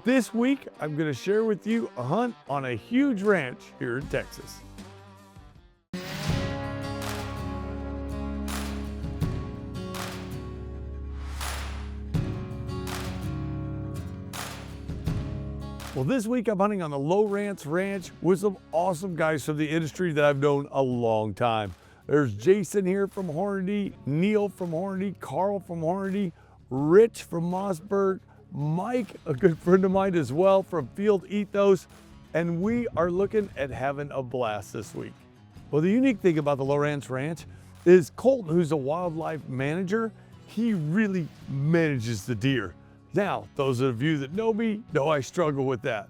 This week, I'm going to share with you a hunt on a huge ranch here in Texas. Well, this week I'm hunting on the Lowrance Ranch with some awesome guys from the industry that I've known a long time. There's Jason here from Hornady, Neil from Hornady, Carl from Hornady, Rich from Mossberg, Mike, a good friend of mine as well from Field Ethos, and we are looking at having a blast this week. Well, the unique thing about the Lowrance Ranch is Colton, who's a wildlife manager, he really manages the deer. Now, those of you that know me know I struggle with that.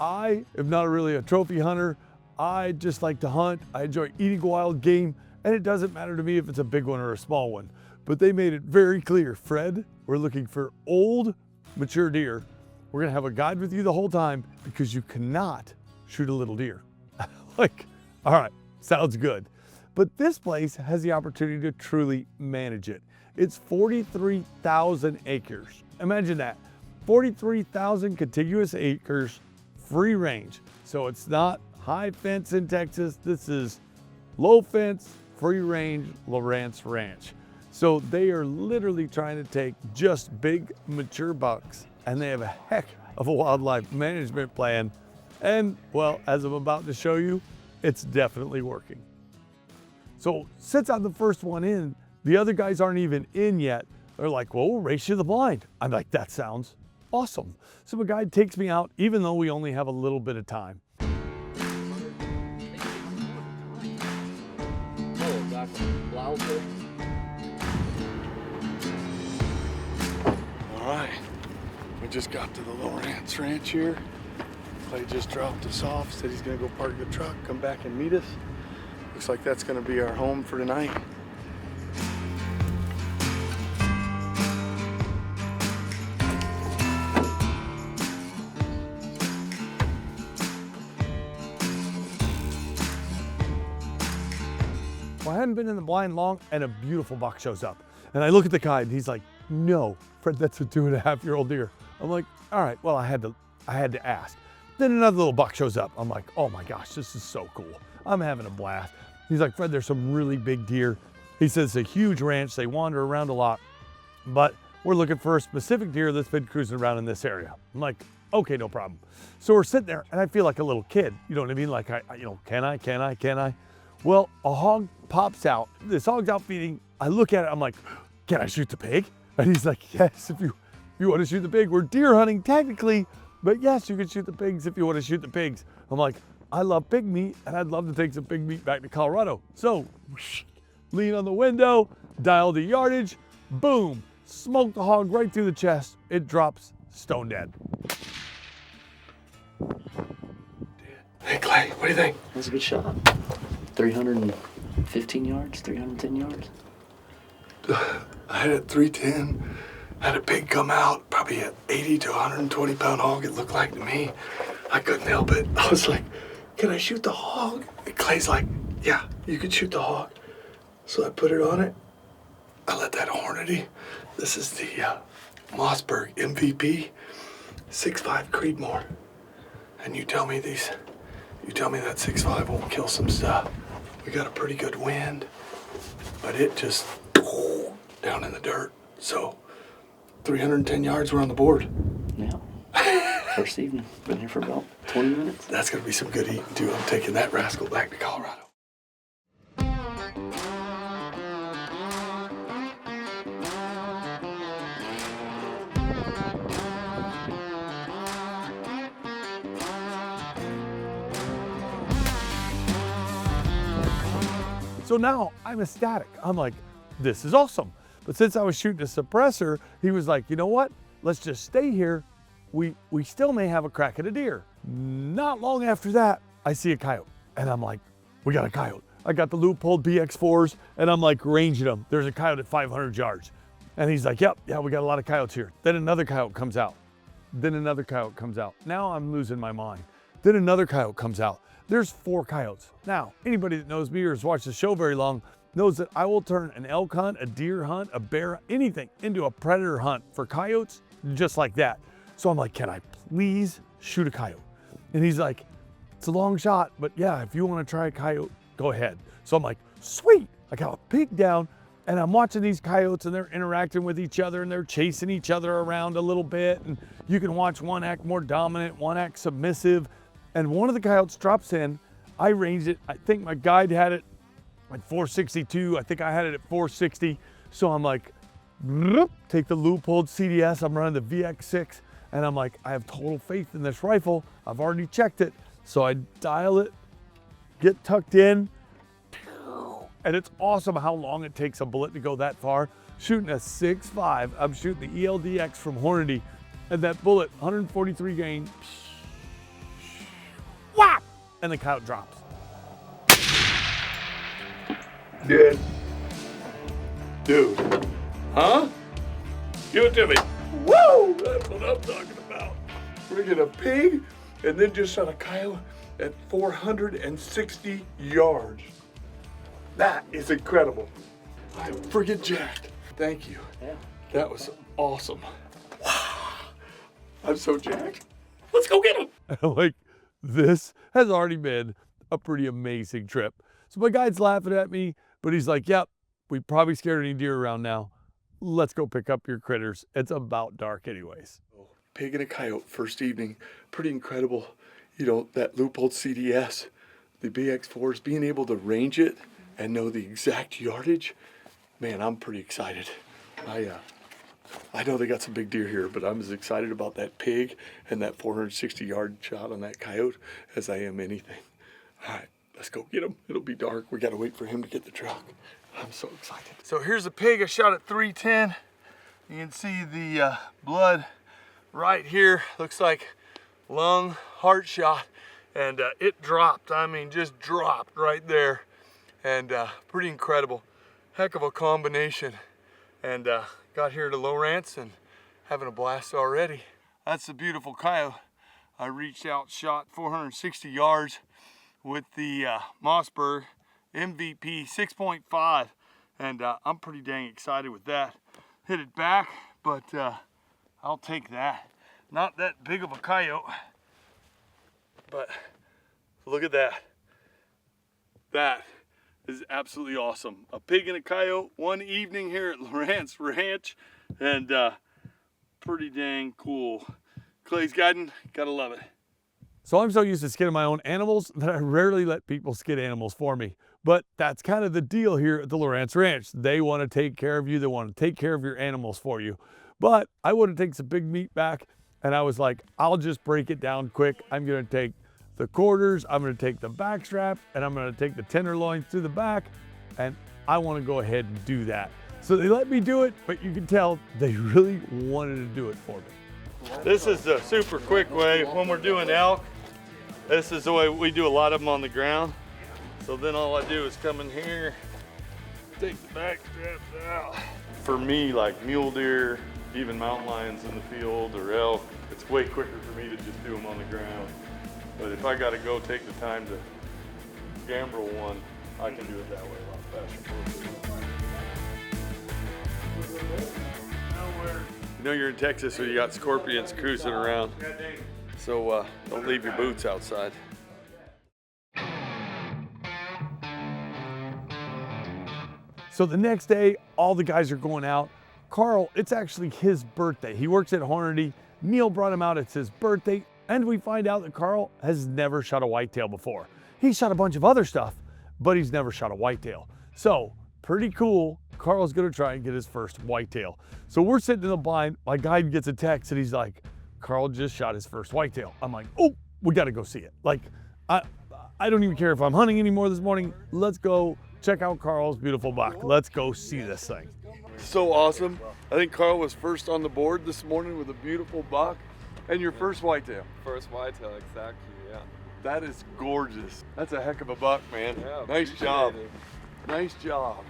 I am not really a trophy hunter. I just like to hunt. I enjoy eating wild game, and it doesn't matter to me if it's a big one or a small one. But they made it very clear, Fred, we're looking for old, mature deer. We're gonna have a guide with you the whole time because you cannot shoot a little deer. Like, all right, sounds good. But this place has the opportunity to truly manage it. It's 43,000 acres. Imagine that, 43,000 contiguous acres, free range. So it's not high fence in Texas. This is low fence, free range, Lowrance Ranch. So they are literally trying to take just big, mature bucks, and they have a heck of a wildlife management plan. And well, as I'm about to show you, it's definitely working. So since I'm the first one in, the other guys aren't even in yet. They're like, well, we'll race you the blind. I'm like, that sounds awesome. So my guide takes me out, even though we only have a little bit of time. All right, we just got to the Lowrance Ranch here. Clay just dropped us off, said he's gonna go park the truck, come back and meet us. Looks like that's gonna be our home for tonight. Well, I hadn't been in the blind long, and a beautiful buck shows up. And I look at the guide, and he's like, no, Fred, that's a 2.5-year-old deer. I'm like, all right, well, I had to ask. Then another little buck shows up. I'm like, oh my gosh, this is so cool. I'm having a blast. He's like, Fred, there's some really big deer. He says it's a huge ranch. They wander around a lot, but we're looking for a specific deer that's been cruising around in this area. I'm like, okay, no problem. So we're sitting there, and I feel like a little kid. You know what I mean? Like, can I? Well, a hog pops out. This hog's out feeding. I look at it, I'm like, can I shoot the pig? And he's like, yes, if you want to shoot the pig. We're deer hunting technically, but yes, you can shoot the pigs if you want to shoot the pigs. I'm like, I love pig meat, and I'd love to take some pig meat back to Colorado. So, lean on the window, dial the yardage, boom, smoke the hog right through the chest. It drops stone dead. Hey Clay, what do you think? That was a good shot. 315 yards, 310 yards. I had it 310, had a pig come out, probably an 80 to 120 pound hog, it looked like to me. I couldn't help it. I was like, can I shoot the hog? And Clay's like, yeah, you can shoot the hog. So I put it on it. I let that Hornady. This is the Mossberg MVP 6.5 Creedmoor. And you tell me that 6.5 won't kill some stuff. We got a pretty good wind, but it just down in the dirt. So 310 yards, we're on the board. Yeah. First evening. Been here for about 20 minutes. That's gonna be some good eating too. I'm taking that rascal back to Colorado. So now I'm ecstatic. I'm like, this is awesome. But since I was shooting a suppressor, he was like, you know what? Let's just stay here. We still may have a crack at a deer. Not long after that, I see a coyote. And I'm like, we got a coyote. I got the Leupold BX4s and I'm like ranging them. There's a coyote at 500 yards. And he's like, yeah, we got a lot of coyotes here. Then another coyote comes out. Then another coyote comes out. Now I'm losing my mind. Then another coyote comes out. There's 4 coyotes. Now, anybody that knows me or has watched the show very long knows that I will turn an elk hunt, a deer hunt, a bear, anything into a predator hunt for coyotes just like that. So I'm like, can I please shoot a coyote. And he's like, it's a long shot, but yeah, if you want to try a coyote, go ahead. So I'm like, sweet. I got a pig down and I'm watching these coyotes and they're interacting with each other and they're chasing each other around a little bit. And you can watch one act more dominant, one act submissive. And one of the coyotes drops in. I ranged it. I think my guide had it at 462. I think I had it at 460. So I'm like, take the Leupold CDS. I'm running the VX6. And I'm like, I have total faith in this rifle. I've already checked it. So I dial it, get tucked in, and it's awesome how long it takes a bullet to go that far. Shooting a 6.5, I'm shooting the ELDX from Hornady, and that bullet, 143 grain, whap, and the coyote drops. Dead. Dude. Huh? Give it to me. Woo! That's what I'm talking about. Friggin' a pig, and then just shot a coyote at 460 yards. That is incredible. I'm friggin' jacked. Thank you. Yeah. That was awesome. Wow. I'm so jacked. Let's go get him. Like, this has already been a pretty amazing trip. So my guide's laughing at me, but he's like, yep, we probably scared any deer around now. Let's go pick up your critters. It's about dark anyways. Pig and a coyote first evening. Pretty incredible. You know, that Leupold CDS, the BX4s, being able to range it and know the exact yardage. Man, I'm pretty excited. I know they got some big deer here, but I'm as excited about that pig and that 460 yard shot on that coyote as I am anything. All right, let's go get him. It'll be dark. We got to wait for him to get the truck. I'm so excited. So here's a pig I shot at 310. You can see the blood right here. Looks like lung, heart shot. And it dropped. I mean, just dropped right there. And pretty incredible. Heck of a combination. And got here to Lowrance and having a blast already. That's a beautiful coyote. I reached out, shot 460 yards with the Mossberg MVP 6.5, and I'm pretty dang excited with that. Hit it back, but I'll take that. Not that big of a coyote, but look at that. That is absolutely awesome. A pig and a coyote, one evening here at Lowrance Ranch, and pretty dang cool. Clay's guiding, gotta love it. So I'm so used to skinning my own animals that I rarely let people skin animals for me. But that's kind of the deal here at the Lowrance Ranch. They want to take care of you. They want to take care of your animals for you. But I want to take some big meat back, and I was like, I'll just break it down quick. I'm going to take the quarters, I'm going to take the back strap, and I'm going to take the tenderloin through the back, and I want to go ahead and do that. So they let me do it, but you can tell they really wanted to do it for me. This is the super quick way when we're doing elk. This is the way we do a lot of them on the ground. So then all I do is come in here, take the back straps out. For me, like mule deer, even mountain lions in the field or elk, it's way quicker for me to just do them on the ground. But if I gotta go take the time to gambrel one, I can do it that way a lot faster. You know you're in Texas when you got scorpions cruising around. So don't leave your boots outside. So the next day, all the guys are going out. Carl, it's actually his birthday. He works at Hornady. Neil brought him out, it's his birthday. And we find out that Carl has never shot a whitetail before. He's shot a bunch of other stuff, but he's never shot a whitetail. So pretty cool. Carl's gonna try and get his first whitetail. So we're sitting in the blind. My guide gets a text and he's like, Carl just shot his first whitetail. I'm like, oh, we gotta go see it. Like, I don't even care if I'm hunting anymore this morning. Let's go check out Carl's beautiful buck. Let's go see this thing. So awesome. I think Carl was first on the board this morning with a beautiful buck. And your first whitetail. First whitetail, exactly, yeah. That is gorgeous. That's a heck of a buck, man. Yeah, nice job. it. Nice job.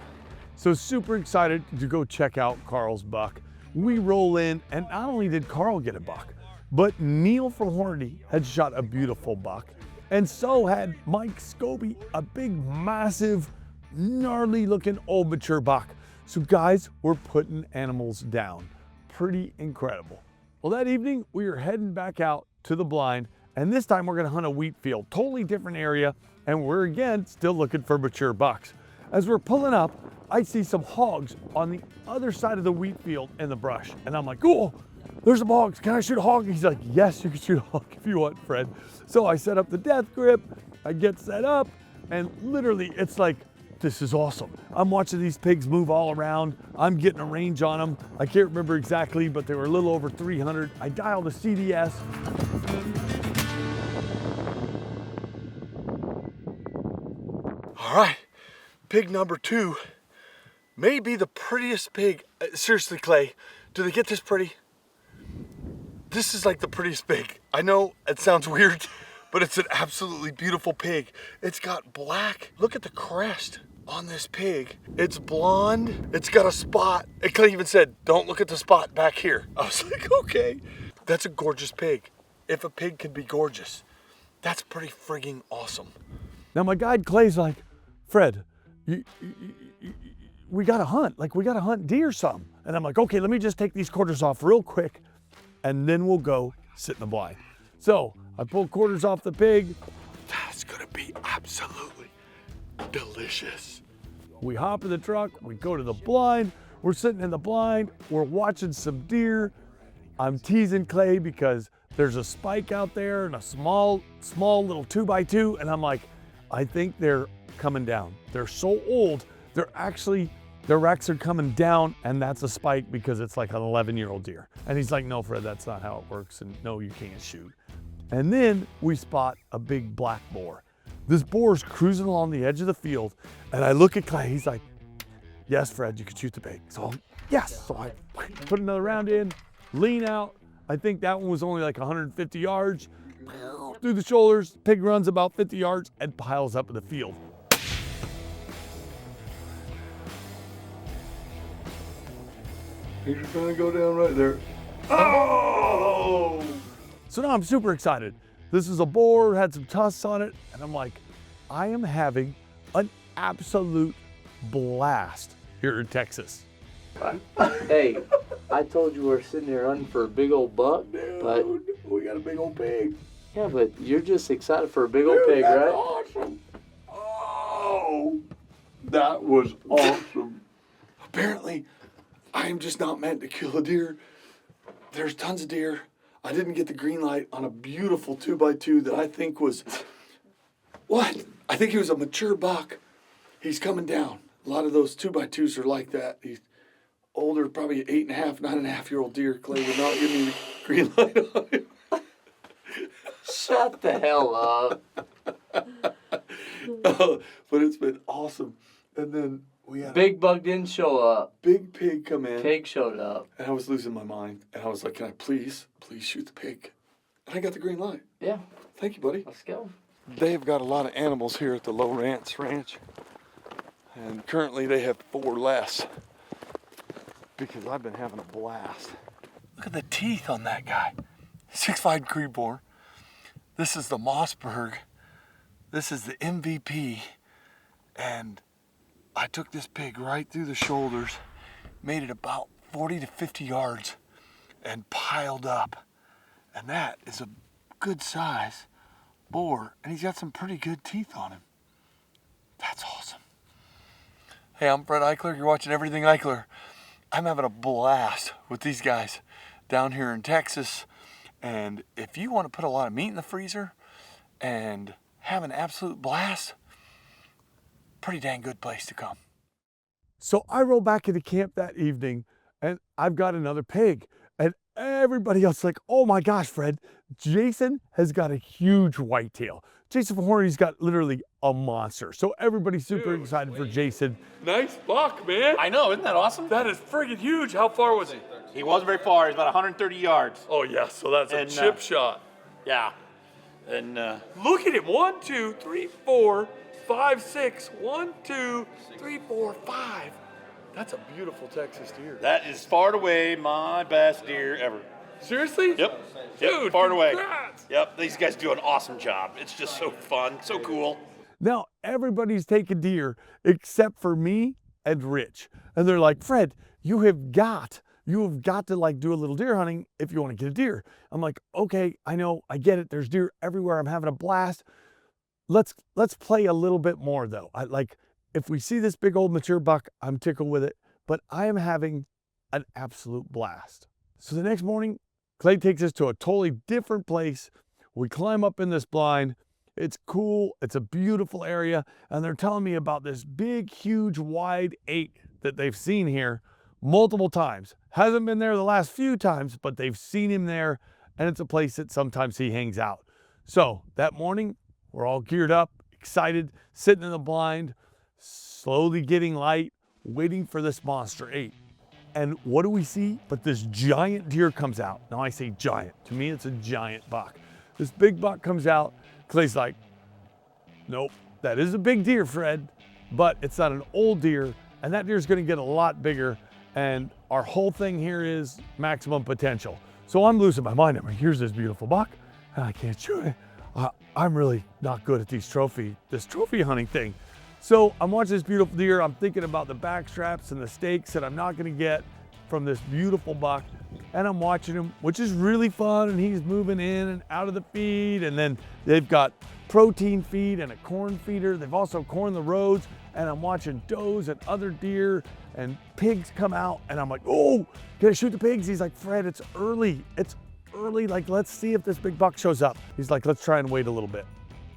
So super excited to go check out Carl's buck. We roll in, and not only did Carl get a buck, but Neil from Hornady had shot a beautiful buck. And so had Mike Scobie, a big, massive, gnarly looking old mature buck. So guys, we're putting animals down. Pretty incredible. Well, that evening we were heading back out to the blind, and this time we're gonna hunt a wheat field, totally different area, and we're again still looking for mature bucks. As we're pulling up, I see some hogs on the other side of the wheat field in the brush, and I'm like, cool, there's some hogs, can I shoot a hog? He's like, yes, you can shoot a hog if you want, Fred. So I set up the death grip, I get set up, and literally it's like, this is awesome. I'm watching these pigs move all around. I'm getting a range on them. I can't remember exactly, but they were a little over 300. I dialed the CDS. All right, pig number 2 may be the prettiest pig. Seriously, Clay, do they get this pretty? This is like the prettiest pig. I know it sounds weird, but it's an absolutely beautiful pig. It's got black, look at the crest on this pig. It's blonde, it's got a spot. And Clay even said, don't look at the spot back here. I was like, okay. That's a gorgeous pig. If a pig can be gorgeous, that's pretty frigging awesome. Now my guide Clay's like, Fred, we gotta hunt. Like we gotta hunt deer some. And I'm like, okay, let me just take these quarters off real quick and then we'll go sit in the blind. So I pull quarters off the pig. That's gonna be absolutely delicious. We hop in the truck, we go to the blind. We're sitting in the blind, we're watching some deer. I'm teasing Clay because there's a spike out there and a small little 2x2, and I'm like, I think they're coming down. They're so old, their racks are coming down, and that's a spike because it's like an 11-year-old deer. And he's like, no, Fred, that's not how it works, and no, you can't shoot. And then we spot a big black boar. This boar is cruising along the edge of the field, and I look at Clay, he's like, yes, Fred, you can shoot the pig. So, yes, so I put another round in, lean out. I think that one was only like 150 yards. Through the shoulders, pig runs about 50 yards and piles up in the field. He's gonna go down right there. Oh! So now I'm super excited. This is a boar, had some tusks on it, and I'm like, I am having an absolute blast here in Texas. Hey, I told you we're sitting there hunting for a big old buck, but We got a big old pig. yeah, but you're just excited for a big old pig, That's right? awesome. Oh, that was awesome. Apparently, I am just not meant to kill a deer. There's tons of deer. I didn't get the green light on a beautiful 2x2 that I think was, what? I think he was a mature buck. He's coming down. A lot of those 2x2s are like that. He's older, probably 8.5, 9.5-year-old deer. Clay would not give me the green light on him. Shut the hell up. But it's been awesome. And then we had Big buck didn't show up. a big pig come in. Pig showed up. And I was losing my mind. And I was like, can I please shoot the pig? And I got the green light. Yeah, Thank you, buddy. let's go. They've got a lot of animals here at the Lowrance Ranch. And currently they have 4 less. Because I've been having a blast. Look at the teeth on that guy. 6'5" Creedmoor. This is the Mossberg. This is the MVP. And I took this pig right through the shoulders, made it about 40 to 50 yards, and piled up. And that is a good size boar, and he's got some pretty good teeth on him. That's awesome. Hey, I'm Fred Eichler. You're watching Everything Eichler. I'm having a blast with these guys down here in Texas. And if you want to put a lot of meat in the freezer and have an absolute blast, pretty dang good place to come. So I roll back into camp that evening and I've got another pig. And everybody else is like, oh my gosh, Fred, Jason has got a huge whitetail. Jason from Horny's got literally a monster. So everybody's super excited for Jason. Nice buck, man. I know, isn't that awesome? That is friggin' huge. How far was he? He wasn't very far. He's about 130 yards. Oh yeah, so that's a And, chip shot. Yeah. And Look at him. 1, 2, 3, 4, 5, 6. 1, 2, 3, 4, 5. That's a beautiful Texas deer. that is far and away my best deer ever. Seriously? Yep. Dude, far and away. congrats. Yep. These guys do an awesome job. It's just so fun, so cool. Now everybody's taking deer except for me and Rich. And they're like, Fred, you have got you have got to like do a little deer hunting if you want to get a deer. I'm like, okay, I know, I get it. There's deer everywhere. I'm having a blast. Let's play a little bit more though. I like, if we see this big old mature buck, I'm tickled with it, but I am having an absolute blast. So the next morning, Clay takes us to a totally different place. We climb up in this blind. It's cool. It's a beautiful area. And they're telling me about this big, huge, wide 8 that they've seen here multiple times. Hasn't been there the last few times, but they've seen him there. And it's a place that sometimes he hangs out. So that morning, we're all geared up, excited, sitting in the blind, slowly getting light, waiting for this monster 8. And what do we see? But this giant deer comes out. Now I say giant. To me, it's a giant buck. This big buck comes out. Clay's like, nope, that is a big deer, Fred, but it's not an old deer, and that deer's gonna get a lot bigger, and our whole thing here is maximum potential. So I'm losing my mind. I'm like, here's this beautiful buck, and I can't shoot it. I'm really not good at this trophy hunting thing. So I'm watching this beautiful deer. I'm thinking about the back straps and the stakes that I'm not gonna get from this beautiful buck. And I'm watching him, which is really fun. And he's moving in and out of the feed. And then they've got protein feed and a corn feeder. They've also corned the roads. And I'm watching does and other deer and pigs come out. And I'm like, oh, can I shoot the pigs? He's like, Fred, it's early. It's early. Like, let's see if this big buck shows up. He's like, let's try and wait a little bit.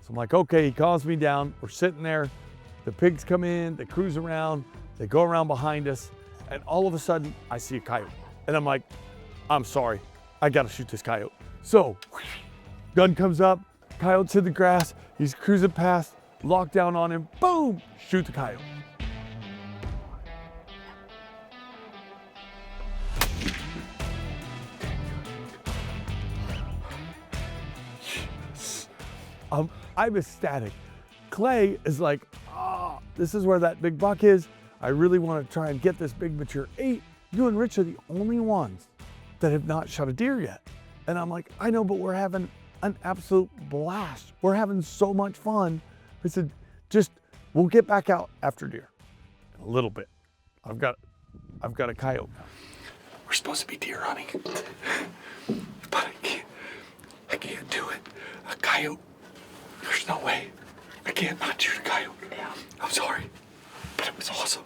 So I'm like, okay, he calms me down. We're sitting there. The pigs come in, they cruise around, they go around behind us, and all of a sudden, I see a coyote. And I'm like, I'm sorry, I gotta shoot this coyote. So, gun comes up, coyote's in the grass, he's cruising past, lock down on him, boom, shoot the coyote. I'm ecstatic. Clay is like, oh, this is where that big buck is. I really want to try and get this big mature 8. You and Rich are the only ones that have not shot a deer yet. And I'm like, I know, but we're having an absolute blast. We're having so much fun. I said, we'll get back out after deer. In a little bit. I've got a coyote now. We're supposed to be deer hunting, but I can't do it. A coyote, there's no way. I can't not shoot a coyote. Yeah. I'm sorry, but it was awesome.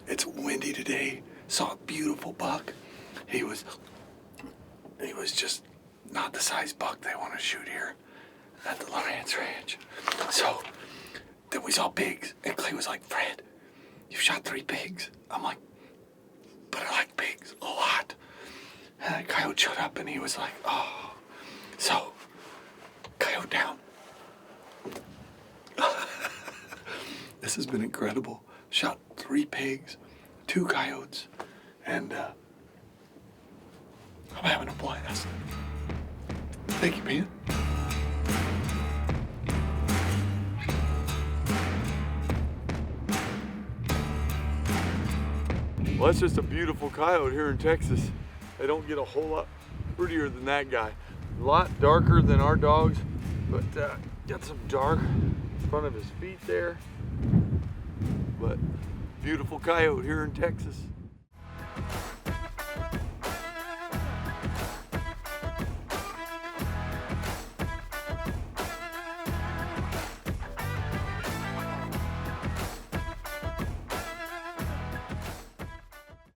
It's windy today. Saw a beautiful buck. He was just not the size buck they want to shoot here at the Lowrance Ranch. So then we saw pigs, and Clay was like, Fred, you've shot 3 pigs. I'm like, but I like pigs a lot. And that coyote showed up, and he was like, oh. So, coyote down. This has been incredible. Shot 3 pigs, 2 coyotes, and I'm having a blast. Thank you, man. Well, that's just a beautiful coyote here in Texas. They don't get a whole lot prettier than that guy. A lot darker than our dogs, but got some dark in front of his feet there. But beautiful coyote here in Texas.